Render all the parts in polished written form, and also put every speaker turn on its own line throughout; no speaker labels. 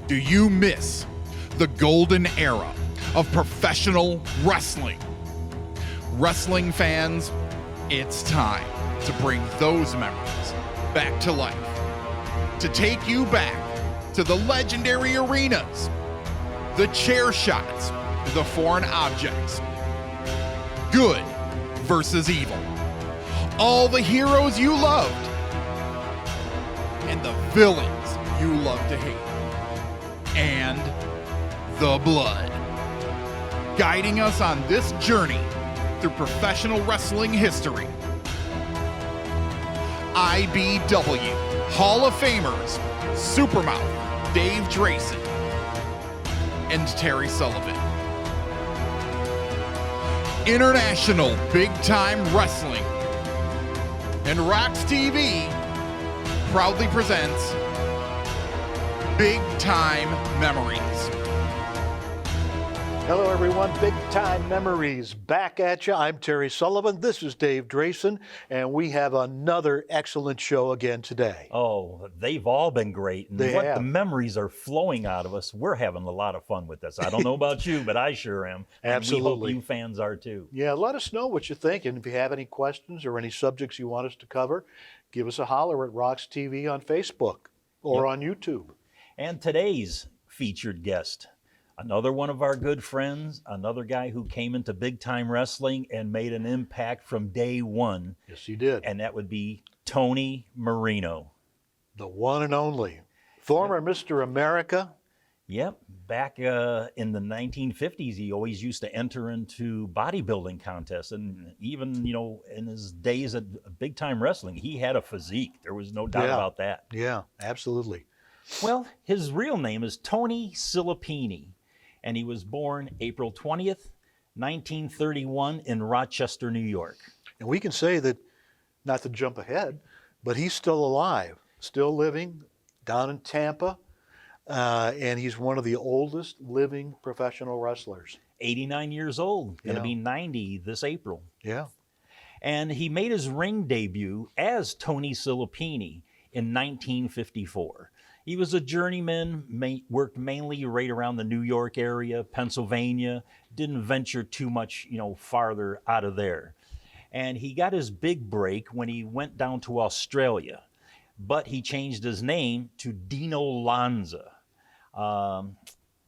Do you miss the golden era of professional wrestling? Wrestling fans, it's time to bring those memories back to life. To take you back to the legendary arenas, the chair shots, the foreign objects, good versus evil, all the heroes you loved, and the villains you love to hate, and the blood. Guiding us on this journey through professional wrestling history, IBW Hall of Famers Supermouth Dave Drayson and Terry Sullivan. International Big Time Wrestling and RoX-TV proudly presents Big Time Memories.
Hello everyone, Big Time Memories back at you. I'm Terry Sullivan, this is Dave Drayson, and we have another excellent show again today.
Oh, they've all been great. And the memories are flowing out of us. We're having a lot of fun with this. I don't know about you, but I sure am.
Absolutely.
And we hope you fans are too.
Yeah, let us know what you think, and if you have any questions or any subjects you want us to cover, give us a holler at RoX-TV on Facebook or on YouTube.
And today's featured guest, another one of our good friends, another guy who came into big time wrestling and made an impact from day one.
Yes, he did.
And that would be Tony Marino.
The one and only. Former Mr. America.
Yep. Back in the 1950s, he always used to enter into bodybuilding contests. And even, in his days at big time wrestling, he had a physique. There was no doubt about that.
Yeah, absolutely.
Well, his real name is Tony Silipini. And he was born April 20th, 1931 in Rochester, New York.
And we can say that, not to jump ahead, but he's still alive, still living down in Tampa, and he's one of the oldest living professional wrestlers.
89 years old, going to be 90 this April.
Yeah.
And he made his ring debut as Tony Silipini in 1954. He was a journeyman, worked mainly right around the New York area, Pennsylvania, didn't venture too much, farther out of there. And he got his big break when he went down to Australia, but he changed his name to Dino Lanza.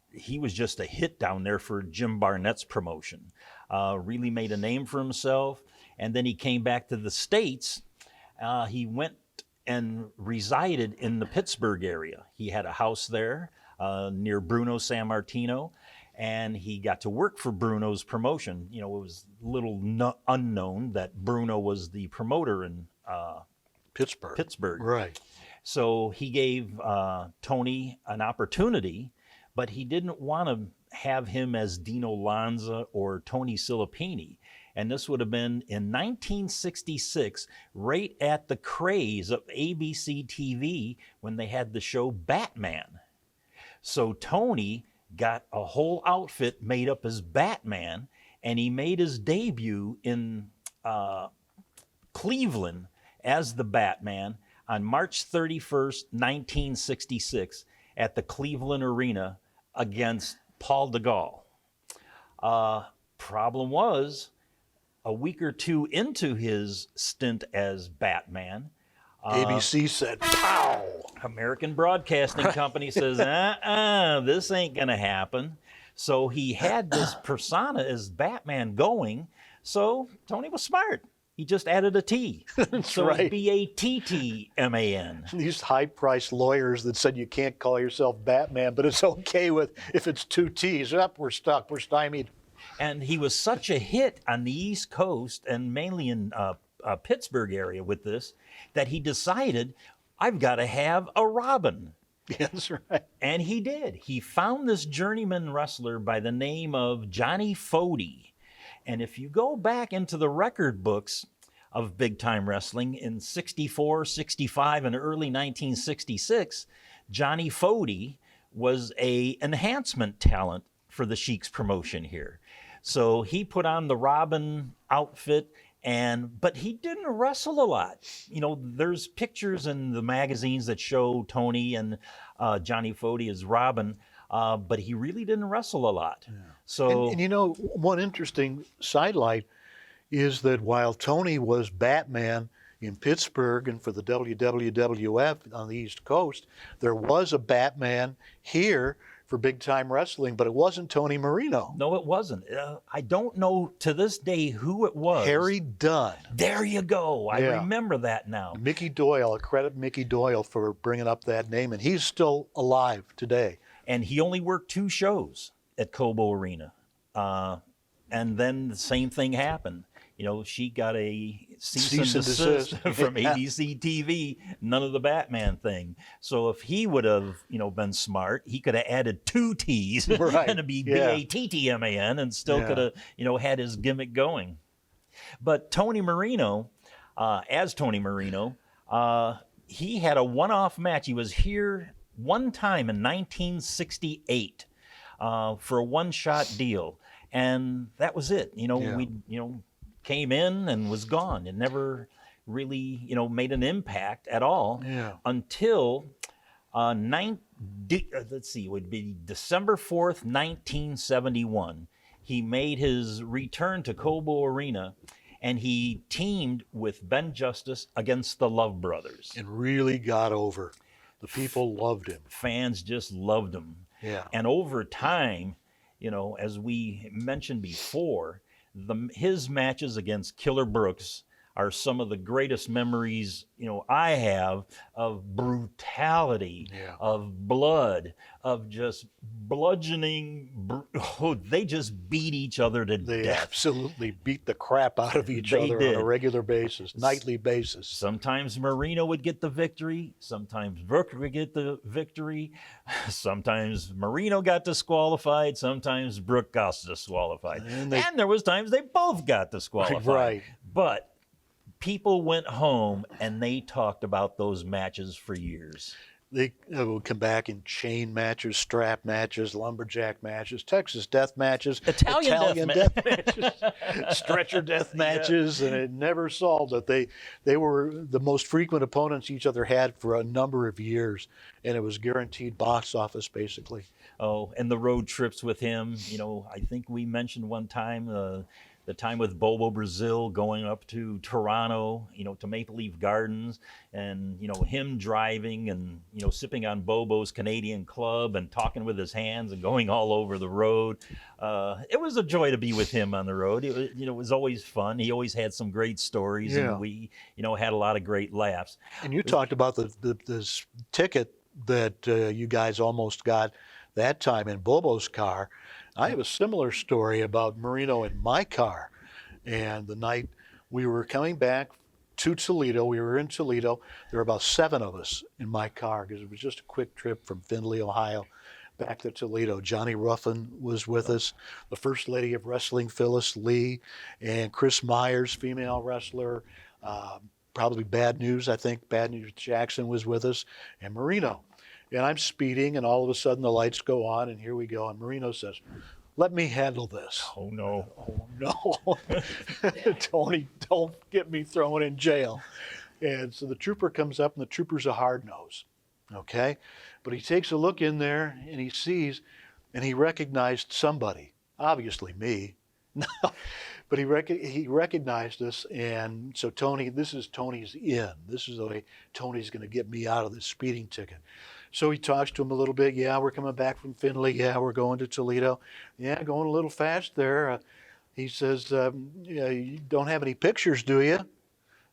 He was just a hit down there for Jim Barnett's promotion, really made a name for himself. And then he came back to the States. He went and resided in the Pittsburgh area. He had a house there near Bruno Sammartino, and he got to work for Bruno's promotion. It was a little unknown that Bruno was the promoter in Pittsburgh.
Right.
So he gave Tony an opportunity, but he didn't want to have him as Dino Lanza or Tony Silipini. And this would have been in 1966, right at the craze of ABC TV when they had the show Batman. So Tony got a whole outfit made up as Batman, and he made his debut in Cleveland as the Batman on March 31st, 1966 at the Cleveland Arena against Paul de Gaulle. Problem was, a week or two into his stint as Batman,
ABC said, pow!
American Broadcasting Company says, this ain't gonna happen. So he had this persona as Batman going, so Tony was smart. He just added a T. So
right.
It's B-A-T-T-M-A-N.
These high-priced lawyers that said you can't call yourself Batman, but it's okay if it's two T's. We're stuck, we're stymied.
And he was such a hit on the East Coast and mainly in Pittsburgh area with this, that he decided, I've got to have a Robin.
Yeah, that's right.
And he did. He found this journeyman wrestler by the name of Johnny Fody. And if you go back into the record books of big time wrestling in 64, 65, and early 1966, Johnny Fody was an enhancement talent for the Sheik's promotion here. So he put on the Robin outfit But he didn't wrestle a lot. You know, there's pictures in the magazines that show Tony and Johnny Foti as Robin, but he really didn't wrestle a lot. Yeah. So,
and you know, one interesting sidelight is that while Tony was Batman in Pittsburgh and for the WWF on the East Coast, there was a Batman here for Big Time Wrestling, but it wasn't Tony Marino.
No, it wasn't. I don't know to this day who it was.
Harry Dunn.
There you go. I remember that now.
Mickey Doyle. I credit Mickey Doyle for bringing up that name, and he's still alive today.
And he only worked 2 shows at Cobo Arena. And then the same thing happened. You know, she got a cease and desist from ABC TV, none of the Batman thing. So if he would have, you know, been smart, he could have added 2 T's and it'd be BATTMAN and still could have, you know, had his gimmick going. But Tony Marino, as Tony Marino, he had a one-off match. He was here one time in 1968 for a one-shot deal. And that was it. You know, we, you know, came in and was gone. It never really, you know, made an impact at all until let's see, it would be December 4th, 1971. He made his return to Cobo Arena, and he teamed with Ben Justice against the Love Brothers.
And really got over. The people loved him.
Fans just loved him.
Yeah.
And over time, you know, as we mentioned before, his matches against Killer Brooks are some of the greatest memories, you know, I have of brutality, of blood, of just bludgeoning. They just beat each other to death.
They absolutely beat the crap out of each other on a regular basis, nightly basis.
Sometimes Marino would get the victory. Sometimes Brooke would get the victory. Sometimes Marino got disqualified. Sometimes Brooke got disqualified. And there was times they both got disqualified.
Right.
But people went home and they talked about those matches for years.
They would come back in chain matches, strap matches, lumberjack matches, Texas death matches, Italian death matches, stretcher death matches, and it never solved it. They were the most frequent opponents each other had for a number of years, and it was guaranteed box office basically.
Oh, and the road trips with him. You know, I think we mentioned one time the time with Bobo Brazil going up to Toronto, you know, to Maple Leaf Gardens, and, you know, him driving and, you know, sipping on Bobo's Canadian Club and talking with his hands and going all over the road. It was a joy to be with him on the road. It was always fun. He always had some great stories, and we, you know, had a lot of great laughs.
And you talked about this ticket that you guys almost got that time in Bobo's car. I have a similar story about Marino in my car. And the night we were coming back to Toledo, we were in Toledo. There were about 7 of us in my car because it was just a quick trip from Findlay, Ohio, back to Toledo. Johnny Ruffin was with us, the First Lady of Wrestling, Phyllis Lee, and Chris Myers, female wrestler. Probably Bad News, I think Bad News Jackson was with us, and Marino. And I'm speeding, and all of a sudden the lights go on, and here we go. And Marino says, "Let me handle this."
Oh, no.
Oh, no. Tony, don't get me thrown in jail. And so the trooper comes up, and the trooper's a hard nose, okay? But he takes a look in there, and he sees, and he recognized somebody, obviously me. But he recognized us, and so Tony, this is Tony's in. This is the way Tony's going to get me out of this speeding ticket. So he talks to him a little bit. Yeah, we're coming back from Findlay. Yeah, we're going to Toledo. Yeah, going a little fast there. He says, yeah, you don't have any pictures, do you?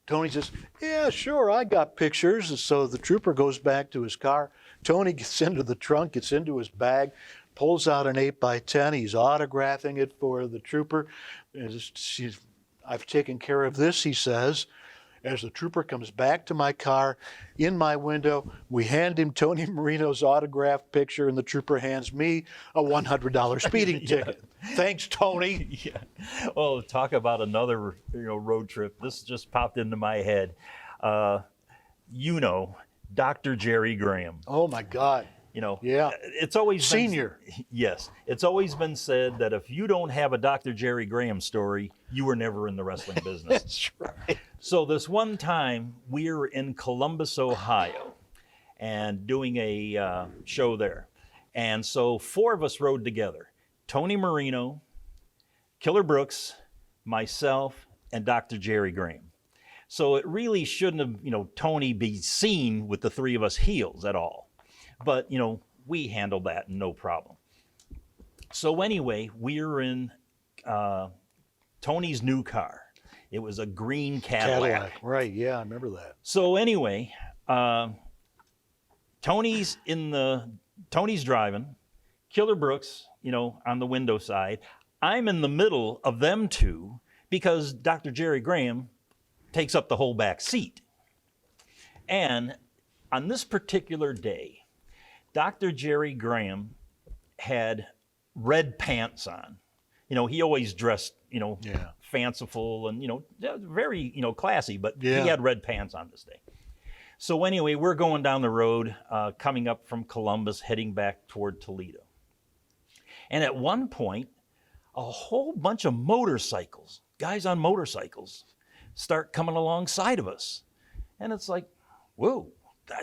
Tony says, yeah, sure, I got pictures. And so the trooper goes back to his car. Tony gets into the trunk, gets into his bag, pulls out an 8x10. He's autographing it for the trooper. I've taken care of this, he says. As the trooper comes back to my car, in my window, we hand him Tony Marino's autographed picture, and the trooper hands me a $100 speeding ticket. Thanks, Tony.
Yeah. Well, talk about another road trip. This just popped into my head. Dr. Jerry Graham.
Oh, my God.
You know,
Yeah.
it's always
Senior.
Yes, it's always been said that if you don't have a Dr. Jerry Graham story, you were never in the wrestling business.
That's right.
So this one time we were in Columbus, Ohio, and doing a show there, and so 4 of us rode together: Tony Marino, Killer Brooks, myself, and Dr. Jerry Graham. So it really shouldn't have, you know, Tony be seen with the 3 of us heels at all. But, you know, we handled that no problem. So anyway, we were in Tony's new car. It was a green Cadillac.
Right, yeah, I remember that.
So anyway, Tony's driving, Killer Brooks, you know, on the window side. I'm in the middle of them 2 because Dr. Jerry Graham takes up the whole back seat. And on this particular day, Dr. Jerry Graham had red pants on. You know, he always dressed, you know, fanciful and, you know, very, you know, classy, but he had red pants on this day. So anyway, we're going down the road, coming up from Columbus, heading back toward Toledo. And at one point, a whole bunch of motorcycles, guys on motorcycles, start coming alongside of us. And it's like, whoa,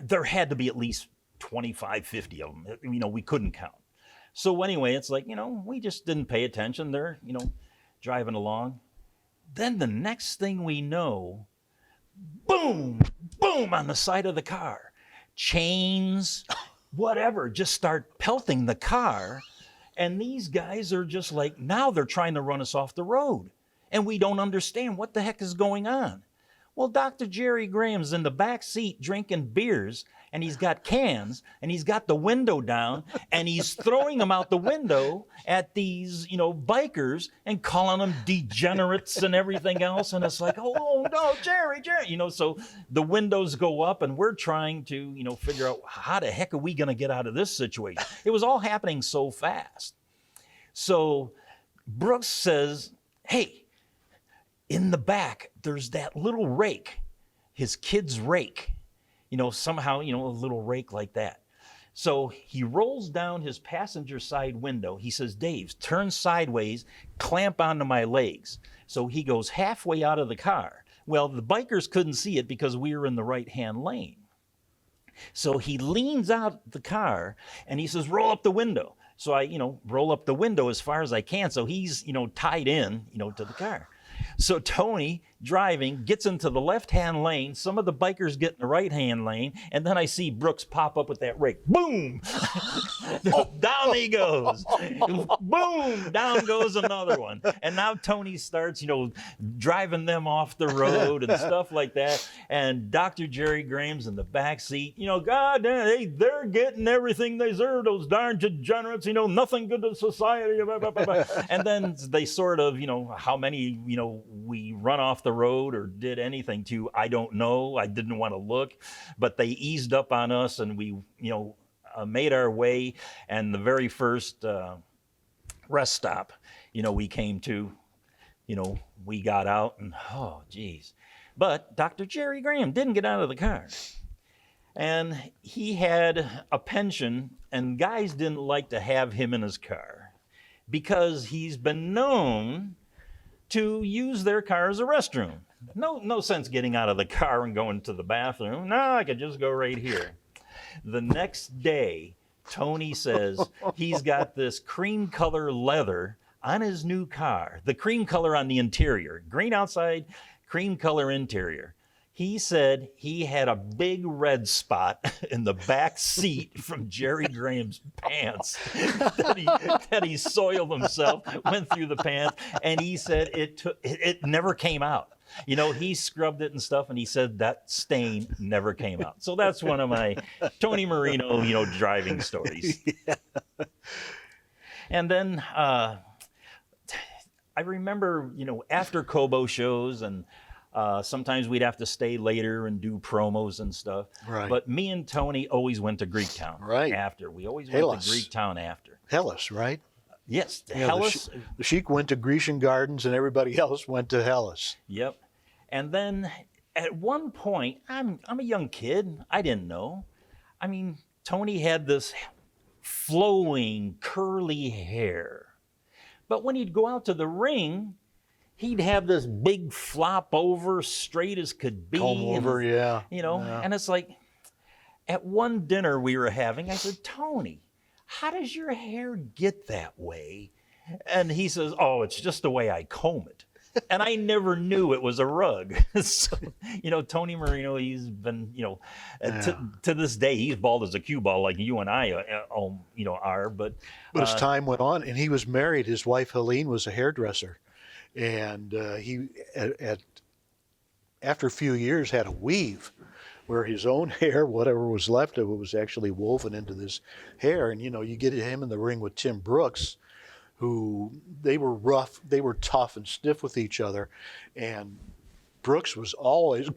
there had to be at least 25, 50 of them. You know, we couldn't count. So anyway, it's like, you know, we just didn't pay attention. They're, you know, driving along. Then the next thing we know, boom, boom on the side of the car. Chains, whatever, just start pelting the car. And these guys are just like, now they're trying to run us off the road. And we don't understand what the heck is going on. Well, Dr. Jerry Graham's in the back seat drinking beers, and he's got cans, and he's got the window down, and he's throwing them out the window at these, you know, bikers and calling them degenerates and everything else. And it's like, oh no, Jerry, you know, so the windows go up, and we're trying to, you know, figure out how the heck are we going to get out of this situation? It was all happening so fast. So Brooks says, hey, in the back, there's that little rake, his kid's rake, you know, somehow, you know, a little rake like that. So he rolls down his passenger side window. He says, Dave, turn sideways, clamp onto my legs. So he goes halfway out of the car. Well, the bikers couldn't see it because we were in the right-hand lane. So he leans out the car and he says, roll up the window. So I, you know, roll up the window as far as I can. So he's, you know, tied in, you know, to the car. So Tony, driving, gets into the left-hand lane. Some of the bikers get in the right-hand lane. And then I see Brooks pop up with that rake. Boom! Down he goes. Boom! Down goes another one. And now Tony starts, you know, driving them off the road and stuff like that. And Dr. Jerry Graham's in the back seat. You know, God damn, they're getting everything they deserve, those darn degenerates, you know, nothing good to society. And then they sort of, you know, how many, you know, we run off the road or did anything to, I don't know. I didn't want to look, but they eased up on us and we, you know, made our way. And the very first rest stop, you know, we came to, you know, we got out and, oh, geez. But Dr. Jerry Graham didn't get out of the car. And he had a pension, and guys didn't like to have him in his car because he's been known to use their car as a restroom. No sense getting out of the car and going to the bathroom. No, I could just go right here. The next day, Tony says he's got this cream color leather on his new car, the cream color on the interior, green outside, cream color interior. He said he had a big red spot in the back seat from Jerry Graham's pants that he soiled himself, went through the pants, and he said it never came out. You know, he scrubbed it and stuff, and he said that stain never came out. So that's one of my Tony Marino, you know, driving stories.
Yeah.
And then I remember, you know, after Kobo shows and sometimes we'd have to stay later and do promos and stuff.
Right.
But me and Tony always went to Greektown
right.
after. We always went
Hellas.
to Greektown after.
Hellas, right?
Yes,
Yeah,
Hellas.
the Sheik went to Grecian Gardens and everybody else went to Hellas.
Yep. And then at one point, I'm a young kid. I didn't know. I mean, Tony had this flowing, curly hair. But when he'd go out to the ring, he'd have this big flop over, straight as could be.
Comb over, yeah.
You know, and it's like, at one dinner we were having, I said, Tony, how does your hair get that way? And he says, oh, it's just the way I comb it. And I never knew it was a rug. So, you know, Tony Marino, he's been, you know, to this day, he's bald as a cue ball like you and I, you know, are. But
as time went on, and he was married, his wife Helene was a hairdresser. And he, after a few years, had a weave where his own hair, whatever was left of it, was actually woven into this hair. And, you know, you get him in the ring with Tim Brooks, who they were rough, they were tough and stiff with each other. And Brooks was always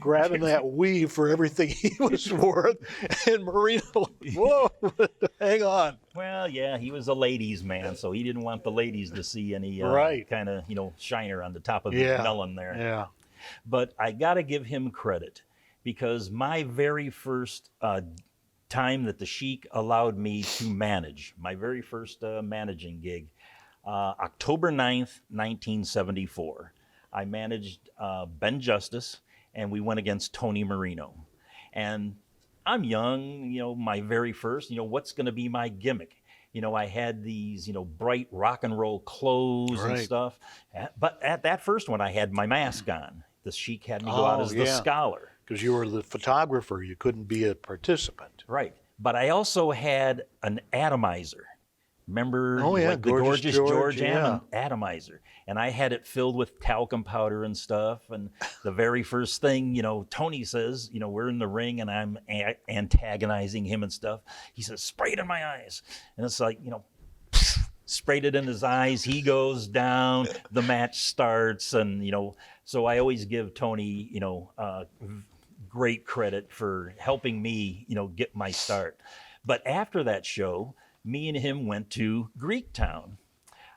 grabbing that weave for everything he was worth. And Marino, whoa, hang on.
Well, yeah, he was a ladies' man, so he didn't want the ladies to see any kind of, you know, shiner on the top of the melon there.
Yeah.
But I got to give him credit, because my very first time that the Sheik allowed me to manage, my very first managing gig, October 9th, 1974, I managed Ben Justice, and we went against Tony Marino. And I'm young, you know, my very first, you know, what's going to be my gimmick? You know, I had these, you know, bright rock and roll clothes and stuff. But at that first one, I had my mask on. The Sheik had me go out as the scholar.
Because you were the photographer, you couldn't be a participant.
Right. But I also had an atomizer. Remember like the Gorgeous George atomizer? And I had it filled with talcum powder and stuff. And the very first thing, you know, Tony says, you know, we're in the ring and I'm antagonizing him and stuff. He says, spray it in my eyes. And it's like, you know, sprayed it in his eyes. He goes down. The match starts. And, you know, so I always give Tony, you know, great credit for helping me, you know, get my start. But after that show, me and him went to Greektown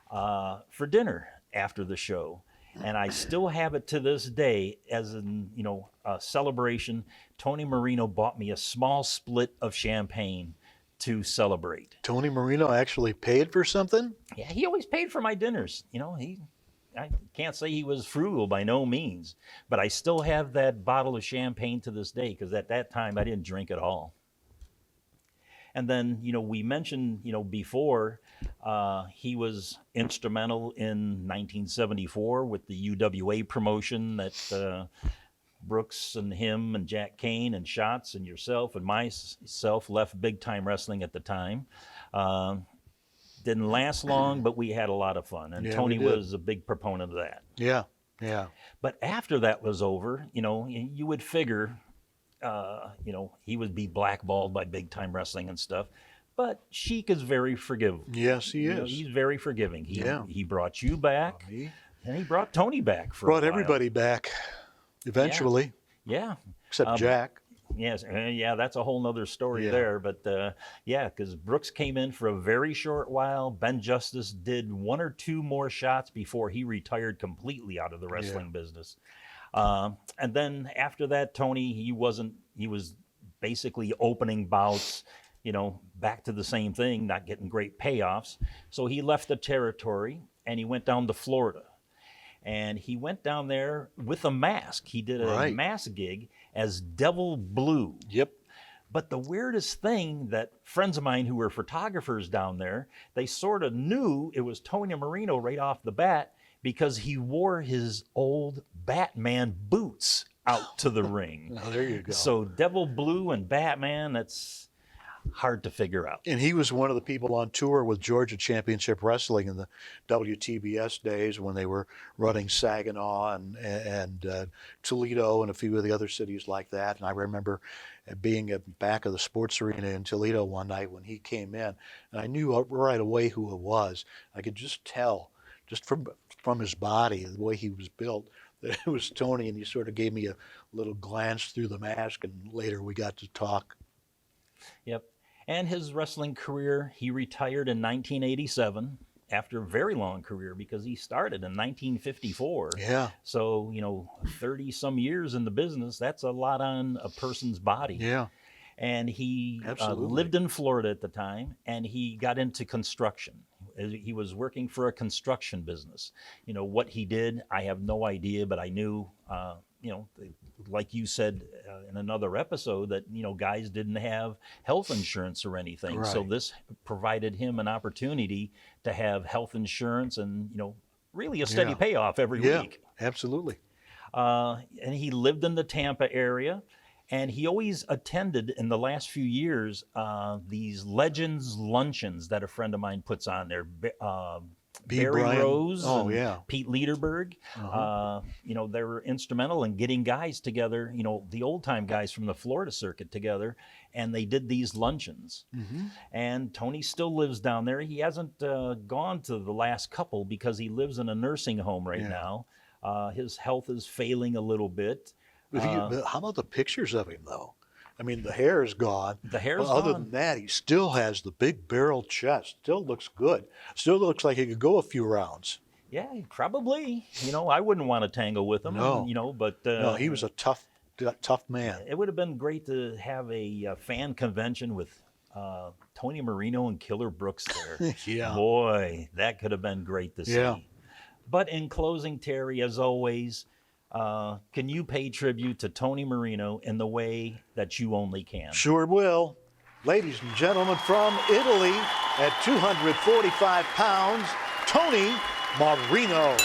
for dinner after the show. And I still have it to this day as an, you know, a celebration. Tony Marino bought me a small split of champagne to celebrate.
Tony Marino actually paid for something?
Yeah, he always paid for my dinners. You know, I can't say he was frugal by no means, but I still have that bottle of champagne to this day, because at that time I didn't drink at all. And then, you know, we mentioned, you know, before, he was instrumental in 1974 with the UWA promotion that Brooks and him and Jack Kane and Shots and yourself and myself left Big Time Wrestling at the time. Didn't last long, but we had a lot of fun. And Tony was a big proponent of that.
Yeah, yeah.
But after that was over, you know, you would figure, you know, he would be blackballed by Big Time Wrestling and stuff. But Sheik is very forgiving.
Yes, he is.
You know, he's very forgiving. He brought you back, and he brought Tony back for a while.
Brought everybody back eventually.
Yeah.
Except Jack.
Yes, yeah, that's a whole nother story there. But yeah, because Brooks came in for a very short while. Ben Justice did one or two more shots before he retired completely out of the wrestling business. And then after that, Tony, he was basically opening bouts, you know, back to the same thing, not getting great payoffs. So he left the territory and he went down to Florida. And he went down there with a mask. He did a mask gig as Devil Blue.
Yep.
But the weirdest thing that friends of mine who were photographers down there, they sort of knew it was Tony Marino right off the bat, because he wore his old Batman boots out to the ring.
Oh, there you go.
So Devil Blue and Batman, that's hard to figure out.
And he was one of the people on tour with Georgia Championship Wrestling in the WTBS days when they were running Saginaw and Toledo and a few of the other cities like that. And I remember being at the back of the sports arena in Toledo one night when he came in, and I knew right away who it was. I could just tell, just from his body, the way he was built, that it was Tony, and he sort of gave me a little glance through the mask, and later we got to talk.
Yep. And his wrestling career, he retired in 1987 after a very long career, because he started in 1954.
Yeah.
So, you know, 30 some years in the business, that's a lot on a person's body.
Yeah.
and he
Absolutely.
lived in Florida at the time, and he got into construction. He was working for a construction business. You know, what he did, I have no idea, but I knew, you know, like you said in another episode, that, you know, guys didn't have health insurance or anything. So
Right.
this provided him an opportunity to have health insurance and, you know, really a steady
Yeah.
payoff every
Yeah,
week.
absolutely.
And he lived in the Tampa area, and he always attended in the last few years these Legends luncheons that a friend of mine puts on there. Barry
Bryan.
Rose
Oh,
and
yeah.
Pete Lederberg. You know, they were instrumental in getting guys together, you know, the old time guys from the Florida circuit together, and they did these luncheons. And Tony still lives down there. He hasn't gone to the last couple because he lives in a nursing home right now. His health is failing a little bit.
But how about the pictures of him, though? I mean, the hair is gone.
The hair's
But other
gone.
than that, he still has the big barrel chest. Still looks good. Still looks like he could go a few rounds.
Yeah, probably. You know, I wouldn't want to tangle with him.
No.
You know, but
No, he was a tough man.
it would have been great to have a fan convention with Tony Marino and Killer Brooks there.
Yeah.
Boy, that could have been great to see.
Yeah.
But in closing, Terry, as always, can you pay tribute to Tony Marino in the way that you only can?
Sure will. Ladies and gentlemen, from Italy at 245 pounds, Tony Marino.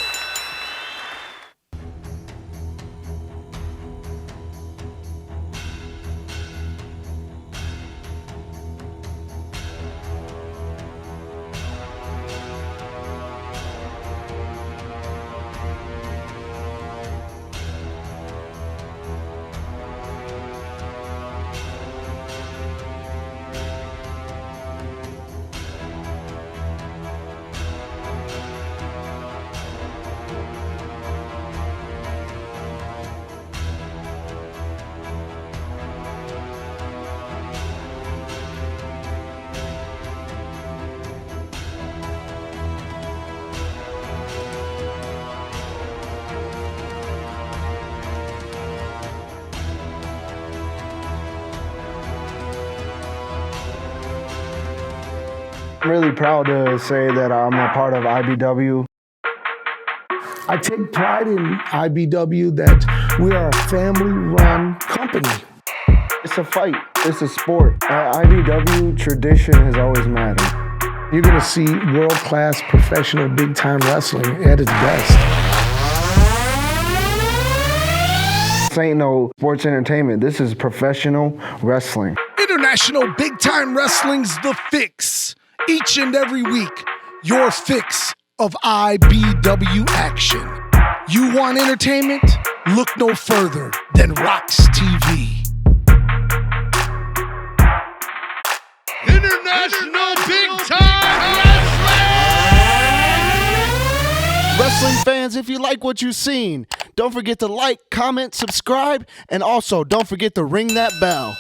I'm really proud to say that I'm a part of IBW.
I take pride in IBW that we are a family-run company.
It's a fight. It's a sport. At IBW, tradition has always mattered.
You're going to see world-class professional big-time wrestling at its best.
This ain't no sports entertainment. This is professional wrestling.
International big-time wrestling's the fix. Each and every week, your fix of IBW action. You want entertainment? Look no further than RoX-TV.
International Big Time Wrestling!
Wrestling fans, if you like what you've seen, don't forget to like, comment, subscribe, and also don't forget to ring that bell.